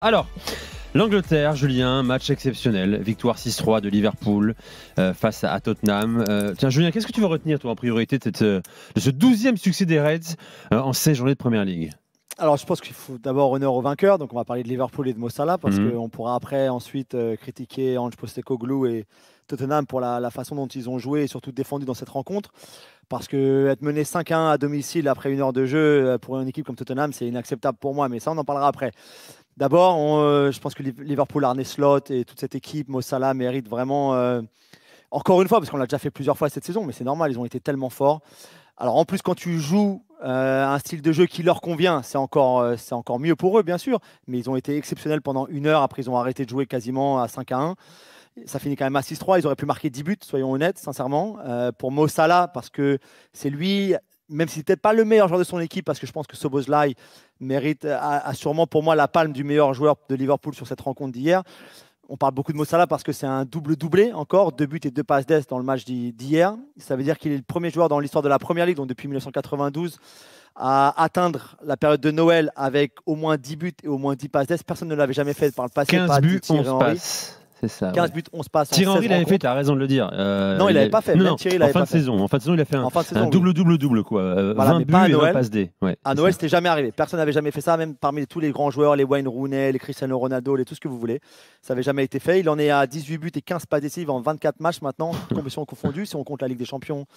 Alors, l'Angleterre, Julien, match exceptionnel, victoire 6-3 de Liverpool face à Tottenham. Tiens, Julien, qu'est-ce que tu veux retenir, toi, en priorité de ce 12e succès des Reds en 16 journées de Première Ligue? Alors, je pense qu'il faut d'abord honneur aux vainqueurs. Donc, on va parler de Liverpool et de Mo Salah parce qu'on pourra après ensuite critiquer Ange Postecoglou et Tottenham pour la façon dont ils ont joué et surtout défendu dans cette rencontre. Parce que être mené 5-1 à domicile après une heure de jeu pour une équipe comme Tottenham, c'est inacceptable pour moi. Mais ça, on en parlera après. D'abord, je pense que Liverpool, Arne Slot et toute cette équipe, Mo Salah mérite vraiment, encore une fois, parce qu'on l'a déjà fait plusieurs fois cette saison, mais c'est normal, ils ont été tellement forts. Alors en plus, quand tu joues un style de jeu qui leur convient, c'est encore mieux pour eux, bien sûr, mais ils ont été exceptionnels pendant une heure, après ils ont arrêté de jouer quasiment à 5-1. Ça finit quand même à 6-3, ils auraient pu marquer 10 buts, soyons honnêtes, sincèrement. Pour Mo Salah, parce que c'est lui, même si c'est peut-être pas le meilleur joueur de son équipe, parce que je pense que Szoboszlai a sûrement pour moi la palme du meilleur joueur de Liverpool sur cette rencontre d'hier. On parle beaucoup de Mo Salah parce que c'est un double-doublé encore, 2 buts et 2 passes d'ess dans le match d'hier. Ça veut dire qu'il est le premier joueur dans l'histoire de la Première Ligue, donc depuis 1992, à atteindre la période de Noël avec au moins 10 buts et au moins 10 passes d'ess. Personne ne l'avait jamais fait par le passé. 15 buts, 11 passes. C'est ça. 15 buts, 11 passes. Thierry Henry l'avait fait, tu as raison de le dire. Non, il l'avait pas fait. Non, Thierry en fin de saison. En fin de saison, il a fait un double-double-double, quoi. Voilà, 20 buts et 20 passes D. Ouais, à Noël, c'était jamais arrivé. Personne n'avait jamais fait ça, même parmi tous les grands joueurs, les Wayne Rooney, les Cristiano Ronaldo, tout ce que vous voulez. Ça n'avait jamais été fait. Il en est à 18 buts et 15 passes décisives en 24 matchs maintenant, compétitions confondues, si on compte la Ligue des Champions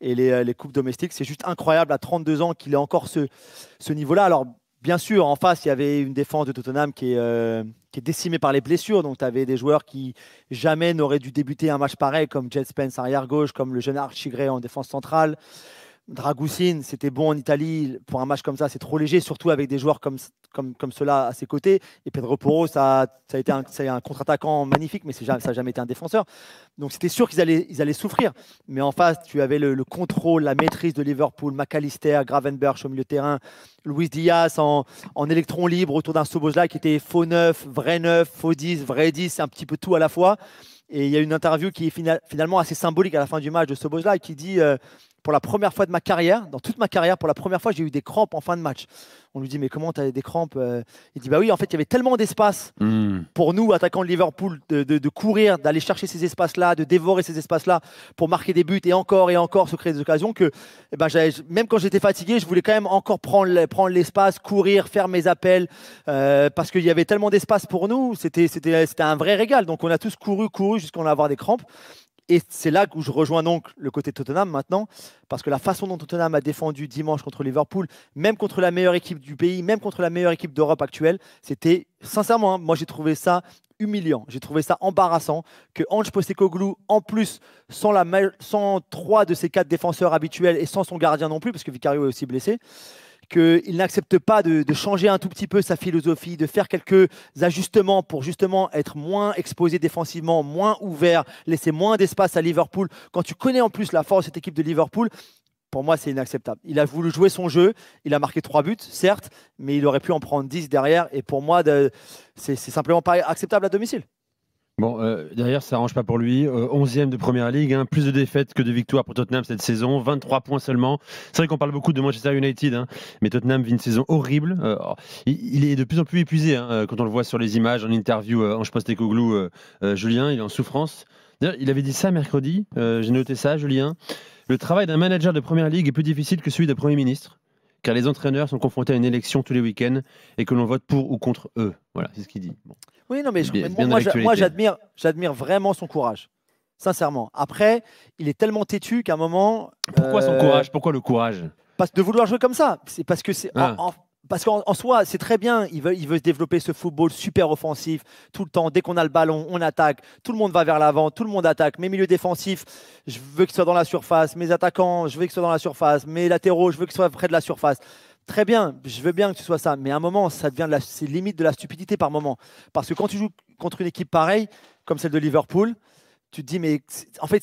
et les coupes domestiques. C'est juste incroyable à 32 ans qu'il ait encore ce niveau-là. Alors, bien sûr, en face, il y avait une défense de Tottenham qui est décimée par les blessures. Donc, tu avais des joueurs qui jamais n'auraient dû débuter un match pareil, comme Jed Spence arrière-gauche, comme le jeune Archie Gray en défense centrale. Dragoussin, c'était bon en Italie. Pour un match comme ça, c'est trop léger, surtout avec des joueurs comme ceux-là à ses côtés. Et Pedro Porro, ça a été un contre-attaquant magnifique, mais ça n'a jamais été un défenseur. Donc c'était sûr qu'ils allaient souffrir. Mais en face, tu avais le contrôle, la maîtrise de Liverpool, McAllister, Gravenberch au milieu de terrain, Luis Diaz en électron libre autour d'un Szoboszlai qui était faux 9, faux 10, vrai 10, un petit peu tout à la fois. Et il y a une interview qui est finalement assez symbolique à la fin du match de Szoboszlai qui dit pour la première fois de ma carrière, dans toute ma carrière, pour la première fois, j'ai eu des crampes en fin de match. On lui dit, mais comment tu as des crampes? Il dit, bah oui, en fait, il y avait tellement d'espace pour nous, attaquants de Liverpool, de courir, d'aller chercher ces espaces-là, de dévorer ces espaces-là pour marquer des buts et encore se créer des occasions que même quand j'étais fatigué, je voulais quand même encore prendre l'espace, courir, faire mes appels parce qu'il y avait tellement d'espace pour nous. C'était un vrai régal. Donc, on a tous couru jusqu'à en avoir des crampes. Et c'est là où je rejoins donc le côté Tottenham maintenant, parce que la façon dont Tottenham a défendu dimanche contre Liverpool, même contre la meilleure équipe du pays, même contre la meilleure équipe d'Europe actuelle, c'était sincèrement, moi j'ai trouvé ça humiliant, j'ai trouvé ça embarrassant que Ange Postecoglou, en plus, sans 3 de ses 4 défenseurs habituels et sans son gardien non plus, parce que Vicario est aussi blessé, qu'il n'accepte pas de changer un tout petit peu sa philosophie, de faire quelques ajustements pour justement être moins exposé défensivement, moins ouvert, laisser moins d'espace à Liverpool. Quand tu connais en plus la force de cette équipe de Liverpool, pour moi, c'est inacceptable. Il a voulu jouer son jeu, il a marqué 3 buts, certes, mais il aurait pu en prendre 10 derrière. Et pour moi, c'est simplement pas acceptable à domicile. Bon, derrière, ça n'arrange pas pour lui. 11e de Première Ligue, plus de défaites que de victoires pour Tottenham cette saison, 23 points seulement. C'est vrai qu'on parle beaucoup de Manchester United, mais Tottenham vit une saison horrible. Il est de plus en plus épuisé quand on le voit sur les images, en interview, Ange Postecoglou, Julien, il est en souffrance. D'ailleurs, il avait dit ça mercredi, j'ai noté ça, Julien. Le travail d'un manager de Première Ligue est plus difficile que celui d'un Premier ministre, car les entraîneurs sont confrontés à une élection tous les week-ends et que l'on vote pour ou contre eux. Voilà, c'est ce qu'il dit. Bon. Oui, non, mais moi j'admire vraiment son courage. Sincèrement. Après, il est tellement têtu qu'à un moment. Pourquoi son courage? Pourquoi le courage? Parce de vouloir jouer comme ça. C'est parce que c'est. Parce qu'en soi, c'est très bien. Il veut se développer ce football super offensif tout le temps. Dès qu'on a le ballon, on attaque. Tout le monde va vers l'avant. Tout le monde attaque. Mes milieux défensifs, je veux qu'ils soient dans la surface. Mes attaquants, je veux qu'ils soient dans la surface. Mes latéraux, je veux qu'ils soient près de la surface. Très bien, je veux bien que tu sois ça. Mais à un moment, ça devient c'est limite de la stupidité par moment. Parce que quand tu joues contre une équipe pareille, comme celle de Liverpool, tu te dis, mais en fait,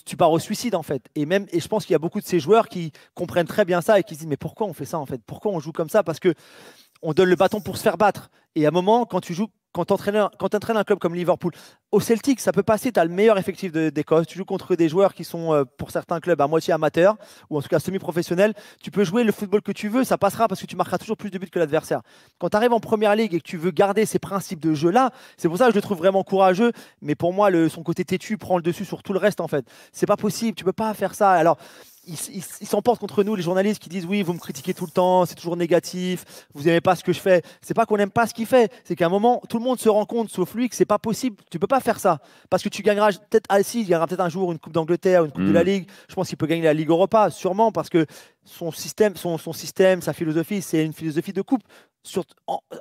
tu pars au suicide, en fait. Et je pense qu'il y a beaucoup de ces joueurs qui comprennent très bien ça et qui se disent, mais pourquoi on fait ça, en fait? Pourquoi on joue comme ça? Parce qu'on donne le bâton pour se faire battre. Et à un moment, quand tu joues quand tu entraînes un club comme Liverpool, au Celtic, ça peut passer. Tu as le meilleur effectif d'Écosse. Tu joues contre des joueurs qui sont, pour certains clubs, à moitié amateurs ou en tout cas semi-professionnels. Tu peux jouer le football que tu veux, ça passera parce que tu marqueras toujours plus de buts que l'adversaire. Quand tu arrives en première ligue et que tu veux garder ces principes de jeu-là, c'est pour ça que je le trouve vraiment courageux. Mais pour moi, son côté têtu prend le dessus sur tout le reste en fait. C'est pas possible, tu peux pas faire ça. Alors, ils s'emportent contre nous, les journalistes qui disent oui, vous me critiquez tout le temps, c'est toujours négatif, vous n'aimez pas ce que je fais. C'est pas qu'on n'aime pas ce qu'il fait, c'est qu'à un moment, tout le monde se rend compte, sauf lui, que c'est pas possible. Tu peux pas faire ça parce que tu gagneras peut-être, il gagnera peut-être un jour une Coupe d'Angleterre, une Coupe de la Ligue. Je pense qu'il peut gagner la Ligue Europa, sûrement parce que son système, sa philosophie, c'est une philosophie de coupe.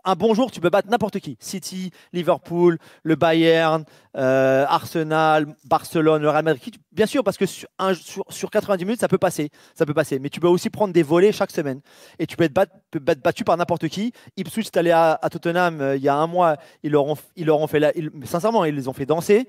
Un bon jour, tu peux battre n'importe qui. City, Liverpool, le Bayern, Arsenal, Barcelone, le Real Madrid. Bien sûr, parce que sur 90 minutes, ça peut passer. Mais tu peux aussi prendre des volets chaque semaine. Et tu peux être battu par n'importe qui. Ipswich, est allé à Tottenham il y a un mois. Ils leur ont fait sincèrement, ils les ont fait danser.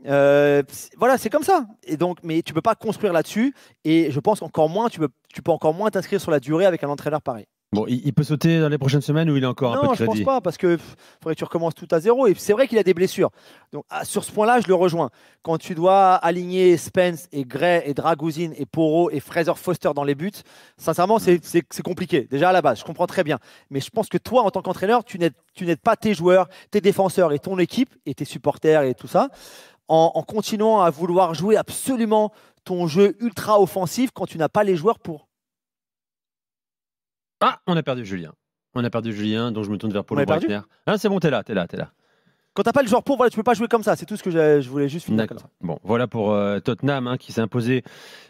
Voilà, c'est comme ça. Et donc, mais tu peux pas construire là-dessus. Et je pense qu'encore moins, tu peux encore moins t'inscrire sur la durée avec un entraîneur pareil. Bon, il peut sauter dans les prochaines semaines ou il a encore un peu de crédit? Non, je pense pas, parce que faudrait que tu recommences tout à zéro. Et c'est vrai qu'il a des blessures. Donc sur ce point-là, je le rejoins. Quand tu dois aligner Spence et Gray et Dragousine et Porro et Fraser Foster dans les buts, sincèrement, c'est compliqué. Déjà à la base, je comprends très bien. Mais je pense que toi, en tant qu'entraîneur, tu n'aides pas tes joueurs, tes défenseurs et ton équipe et tes supporters et tout ça en continuant à vouloir jouer absolument ton jeu ultra offensif quand tu n'as pas les joueurs pour. Ah, on a perdu Julien. Donc je me tourne vers Paulo Breitner. Ah, c'est bon, t'es là. Quand t'as pas le joueur pour, voilà, tu peux pas jouer comme ça. C'est tout ce que je voulais juste finir comme ça. Bon, voilà pour Tottenham qui s'est imposé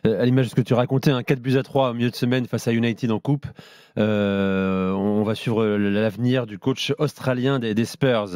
à l'image de ce que tu racontais, 4-3 au milieu de semaine face à United en coupe. On va suivre l'avenir du coach australien des Spurs.